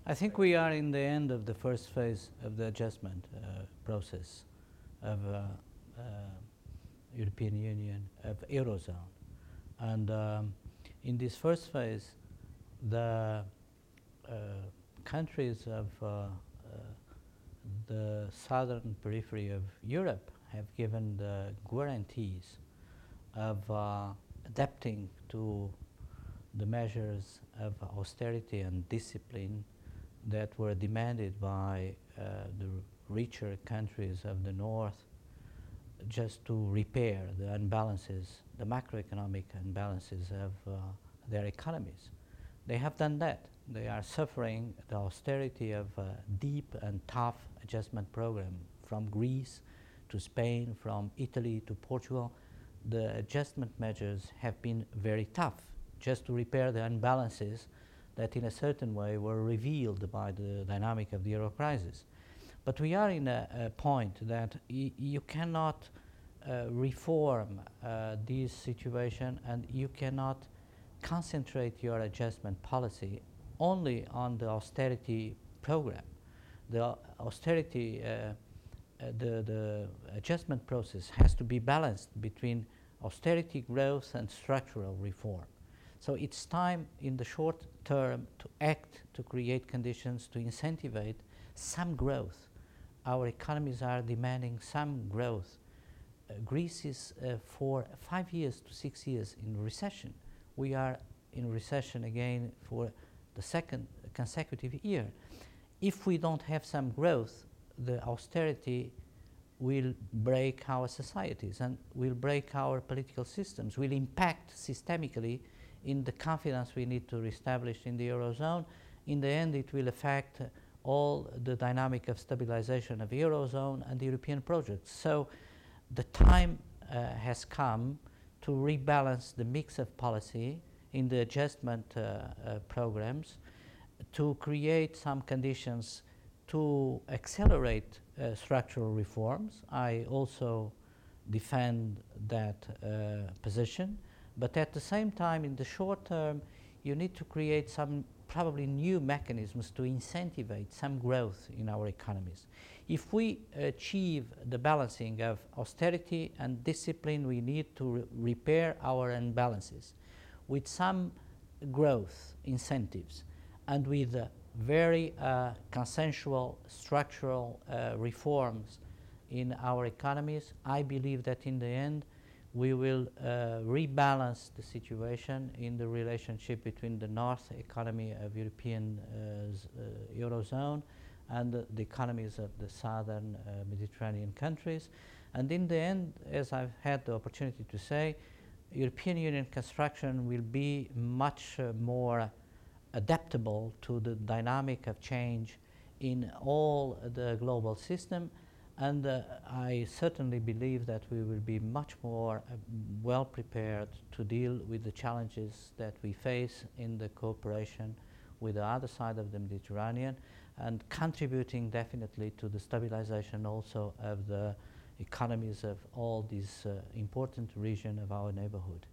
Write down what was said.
I think we are in the end of the first phase of the adjustment process of European Union, of Eurozone. And in this first phase, the countries of the southern periphery of Europe have given the guarantees of adapting to the measures of austerity and discipline that were demanded by the richer countries of the north, just to repair the imbalances, the macroeconomic imbalances of their economies. They have done that. They are suffering the austerity of a deep and tough adjustment program from Greece to Spain, from Italy to Portugal. The adjustment measures have been very tough, just to repair the imbalances that in a certain way were revealed by the dynamic of the euro crisis. But we are in a point that you cannot reform this situation, and you cannot concentrate your adjustment policy only on the austerity program. The austerity, the adjustment process has to be balanced between austerity, growth, and structural reform. So it's time in the short term to act, to create conditions to incentivize some growth. Our economies are demanding some growth. Greece is for 5 years to 6 years in recession. We are in recession again for the second consecutive year. If we don't have some growth, the austerity will break our societies and will break our political systems, will impact systemically in the confidence we need to reestablish in the Eurozone. In the end, it will affect all the dynamic of stabilization of the Eurozone and the European project. So the time has come to rebalance the mix of policy in the adjustment programs, to create some conditions to accelerate structural reforms. I also defend that position. But at the same time, in the short term, you need to create some probably new mechanisms to incentivize some growth in our economies. If we achieve the balancing of austerity and discipline, we need to repair our imbalances with some growth incentives and with very consensual structural reforms in our economies. I believe that in the end, we will rebalance the situation in the relationship between the north economy of European Eurozone and the economies of the southern Mediterranean countries. And in the end, as I've had the opportunity to say, European Union construction will be much more adaptable to the dynamic of change in all the global system. And I certainly believe that we will be much more well prepared to deal with the challenges that we face in the cooperation with the other side of the Mediterranean, and contributing definitely to the stabilization also of the economies of all these important regions of our neighborhood.